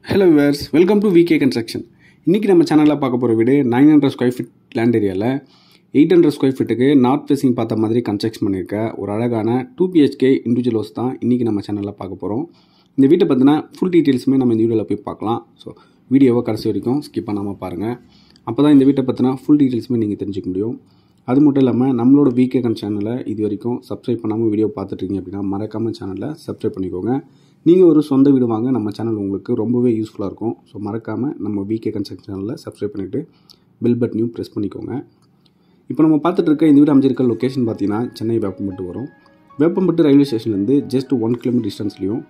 Hello viewers, welcome to VK Construction. இன்னைக்கு நம்ம சேனல்ல பார்க்க போற வீடு 900 ஸ்கொயர் ஃபீட் லேண்ட் ஏரியால 800 ஸ்கொயர் ஃபீட்டுக்கு நார்த் ஃபேசிங் பார்த்த மாதிரி கன்ஸ்ட்ரக்ஷன் பண்ணிருக்க ஒரு அழகான 2 BHK இண்டிவிஜுவல் ஹவுஸ் தான் இன்னைக்கு நம்ம சேனல்ல பார்க்க போறோம். இந்த வீட்டை பத்தின ஃபுல் டீடைல்ஸ்மே நம்ம இந்த வீடியோல போய் பார்க்கலாம். ஸோ வீடியோவை கடைசி வரைக்கும் ஸ்கிப் பண்ணாமல் பாருங்கள். அப்போ தான் இந்த வீட்டை பற்றின ஃபுல் டீடைல்ஸுமே நீங்கள் தெரிஞ்சுக்க முடியும். அது மட்டும் இல்லாமல் நம்மளோட VK Con சேனலை இது வரைக்கும் சப்ஸ்கிரைப் பண்ணாமல் வீடியோ பார்த்துட்ருக்கீங்க அப்படின்னா மறக்காமல் சேனலை சப்ஸ்கிரைப் பண்ணிக்கோங்க. நீங்கள் ஒரு சொந்த வீடு வாங்க நம்ம சேனல் உங்களுக்கு ரொம்பவே யூஸ்ஃபுல்லாக இருக்கும். ஸோ மறக்காமல் நம்ம VK Construction சேனலில் சப்ஸ்கிரைப் பண்ணிவிட்டு பெல் பட்டனையும் ப்ரெஸ் பண்ணிக்கோங்க. இப்போ நம்ம பார்த்துட்டு இருக்க இந்த வீடு அமைஞ்சிருக்க லொக்கேஷன் பார்த்தீங்கன்னா சென்னை வேப்பம்பட்டு வரும். வேப்பம்பட்டு ரயில்வே ஸ்டேஷன்லேருந்து ஜஸ்ட் 1 கிலோமீட்டர் டிஸ்டன்ஸ்லையும்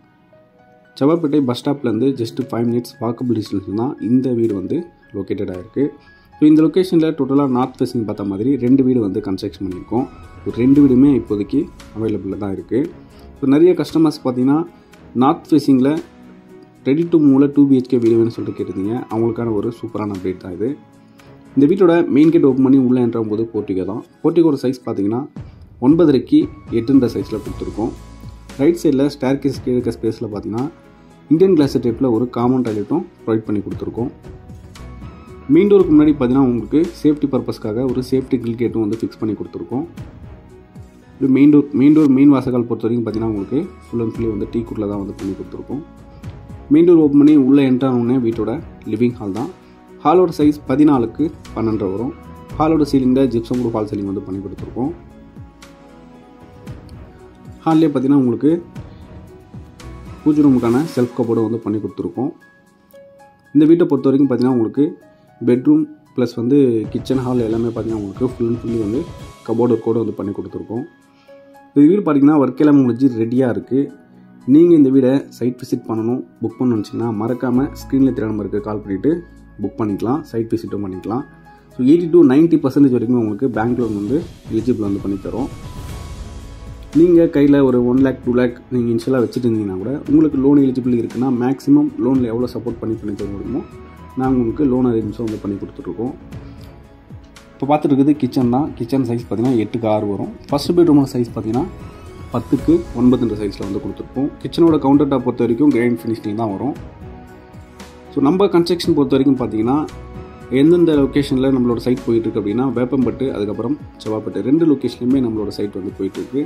செவ்வாப்பேட்டை பஸ் ஸ்டாப்லேருந்து ஜஸ்ட் 5 மினிட்ஸ் வாக்கபிள் டிஸ்டன்ஸ் தான் இந்த வீடு வந்து லொக்கேட்டடாக இருக்குது. ஸோ இந்த லொக்கேஷனில் டோட்டலாக நார்த் ஃபேசிங் பார்த்த மாதிரி 2 வீடு வந்து கன்ஸ்ட்ரக்ஷன் பண்ணியிருக்கோம். ஒரு 2 வீடுமே இப்போதைக்கு அவைலபிளாக தான் இருக்குது. ஸோ நிறைய கஸ்டமர்ஸ் பார்த்தீங்கன்னா நார்த் ஃபேசிங்கில் ரெடி டு மூவில் 2 BHK வீடு வேணும்னு சொல்லிட்டு கேட்டிருந்தீங்க. அவங்களுக்கான ஒரு சூப்பரான அப்டேட் தான் இது. இந்த வீட்டோட மெயின் கேட் ஓப்பன் பண்ணி உள்ளே என்ட்ரும் போது போர்ட்டிகோ தான். போர்ட்டிகோட சைஸ் பார்த்தீங்கன்னா 9.5 8 சைஸில் கொடுத்துருக்கோம். ரைட் சைடில் ஸ்டேர் கேஸ் கீழே இருக்க ஸ்பேஸில் பார்த்தீங்கன்னா இந்தியன் கிளாஸ் டைப்பில் ஒரு காமன் டாய்லெட்டும் ப்ரொவைட் பண்ணி கொடுத்துருக்கோம். மெயின் டோருக்கு முன்னாடி பார்த்தீங்கன்னா உங்களுக்கு சேஃப்டி பர்பஸ்க்காக ஒரு சேஃப்டி கில் கேட்டும் வந்து ஃபிக்ஸ் பண்ணி கொடுத்துருக்கோம். இது மெயின் வாசகால் பொறுத்த வரைக்கும் பார்த்தீங்கன்னா உங்களுக்கு ஃபுல் அண்ட் ஃபுல்லி வந்து டீ குட்டில் தான் வந்து பண்ணி கொடுத்துருக்கோம். மெயின் டோர் ஓப்பன் பண்ணி உள்ளே என்ட்ரானே வீட்டோட லிவிங் ஹால் தான். ஹாலோட சைஸ் 14க்கு 12 வரும். ஹாலோட சீலிங்கில் ஜிப்சம் கூட ஃபால் சீலிங் வந்து பண்ணி கொடுத்துருக்கோம். ஹால்லேயே பார்த்தீங்கன்னா உங்களுக்கு பூஜை ரூமுக்கான செல்ஃப் கபோர்டு வந்து பண்ணி கொடுத்துருக்கோம். இந்த வீட்டை பொறுத்த வரைக்கும் பார்த்தீங்கன்னா உங்களுக்கு பெட்ரூம் ப்ளஸ் வந்து கிச்சன் ஹால் எல்லாமே பார்த்தீங்கன்னா உங்களுக்கு ஃபுல் அண்ட் ஃபுல்லி வந்து கபோர்டு கோடு வந்து பண்ணி கொடுத்துருக்கோம். இந்த வீடு பார்த்தீங்கன்னா ஒர்க் எல்லாம் முடிஞ்சு ரெடியாக இருக்குது. நீங்கள் இந்த வீடை சைட் விசிட் பண்ணணும் புக் பண்ணணும்னு வச்சிங்கன்னா மறக்காமல் ஸ்க்ரீனில் தெரிய நம்பருக்கு கால் பண்ணிவிட்டு புக் பண்ணிக்கலாம். சைட் விசிட்டும் பண்ணிக்கலாம். ஸோ 80 to 90% வரைக்கும் உங்களுக்கு பேங்க் லோன் வந்து எலிஜிபிள் வந்து பண்ணித்தரோம். நீங்கள் கையில் ஒரு 1 lakh 2 lakh நீங்கள் இன்ஷியலாக வச்சுட்டு இருந்தீங்கன்னா கூட உங்களுக்கு லோன் எலிஜிபிள் இருக்குன்னா மேக்ஸிமம் லோனில் எவ்வளோ சப்போர்ட் பண்ணி தர முடியுமோ நாங்கள் உங்களுக்கு லோன் அரேஞ்சும் வந்து பண்ணி கொடுத்துட்ருக்கோம். இப்போ பார்த்துட்டு இருக்குது கிச்சன் தான். கிச்சன் சைஸ் பார்த்தீங்கன்னா 8க்கு 6 வரும். ஃபஸ்ட் பெட்ரூமோட சைஸ் பார்த்தீங்கன்னா 10க்கு 9 சைஸில் வந்து கொடுத்துருப்போம். கிச்சனோட கவுண்டர் டாப் பொறுத்த வரைக்கும் கிரைண்ட் ஃபினிஷிங் தான் வரும். ஸோ நம்ம கன்ஸ்ட்ரக்ஷன் பொறுத்த வரைக்கும் பார்த்தீங்கன்னா எந்தெந்த லொக்கேஷனில் நம்மளோட சைட் போயிட்டுருக்கு அப்படின்னா வேப்பம்பட்டு அதுக்கப்புறம் செவ்வாப்பட்டு 2 லொக்கேஷன்லையுமே நம்மளோட சைட் வந்து போயிட்டுருக்கு.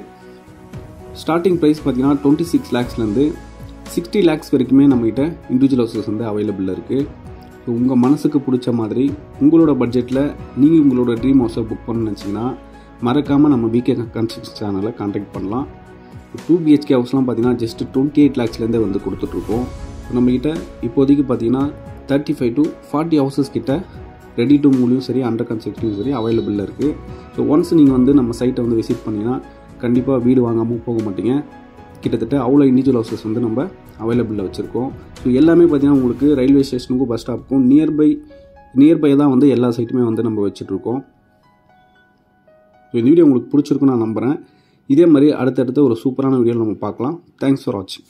ஸ்டார்டிங் ப்ரைஸ் பார்த்தீங்கன்னா 26 lakhsலேருந்து 60 lakhs வரைக்குமே நம்மகிட்ட இண்டிவிஜுவல் ஹவுசஸ் வந்து அவைலபிளாக இருக்குது. ஸோ உங்கள் மனசுக்கு பிடிச்ச மாதிரி உங்களோட பட்ஜெட்டில் நீங்கள் உங்களோட ட்ரீம் ஹவுஸை புக் பண்ணணும்னு நினச்சிங்கன்னா மறக்காமல் நம்ம VK Construction சேனலை கான்டாக்ட் பண்ணலாம். 2 BHK ஹவுஸ்லாம் பார்த்தீங்கன்னா ஜஸ்ட் 28 lakhsலேருந்தே வந்து கொடுத்துட்ருக்கோம். நம்மகிட்ட இப்போதைக்கு பார்த்தீங்கன்னா 35 to 40 ஹவுசஸ் கிட்ட ரெடி டு மூவ்லையும் சரி அண்டர் கன்ஸ்ட்ரக்ஷனும் சரி அவைலபிளாக இருக்குது. ஸோ ஒன்ஸ் நீங்கள் வந்து நம்ம சைட்டை வந்து விசிட் பண்ணிங்கன்னா கண்டிப்பாக வீடு வாங்காமல் போக மாட்டீங்க. கிட்டத்தட்ட அவ்வளோ இண்டிவிஜுவல் ஹவுசஸ் வந்து நம்ம அவைலபிளாக வச்சுருக்கோம். ஸோ எல்லாமே பார்த்தீங்கன்னா உங்களுக்கு ரயில்வே ஸ்டேஷனுக்கும் பஸ் ஸ்டாப்புக்கும் நியர்பை தான் வந்து எல்லா சைட்டுமே வந்து நம்ம வச்சுட்ருக்கோம். ஸோ இந்த வீடியோ உங்களுக்கு பிடிச்சிருக்குன்னு நான் நம்புகிறேன். இதே மாதிரி அடுத்தடுத்த ஒரு சூப்பரான வீடியோவில் நம்ம பார்க்கலாம். தேங்க்ஸ் ஃபார் வாட்சிங்.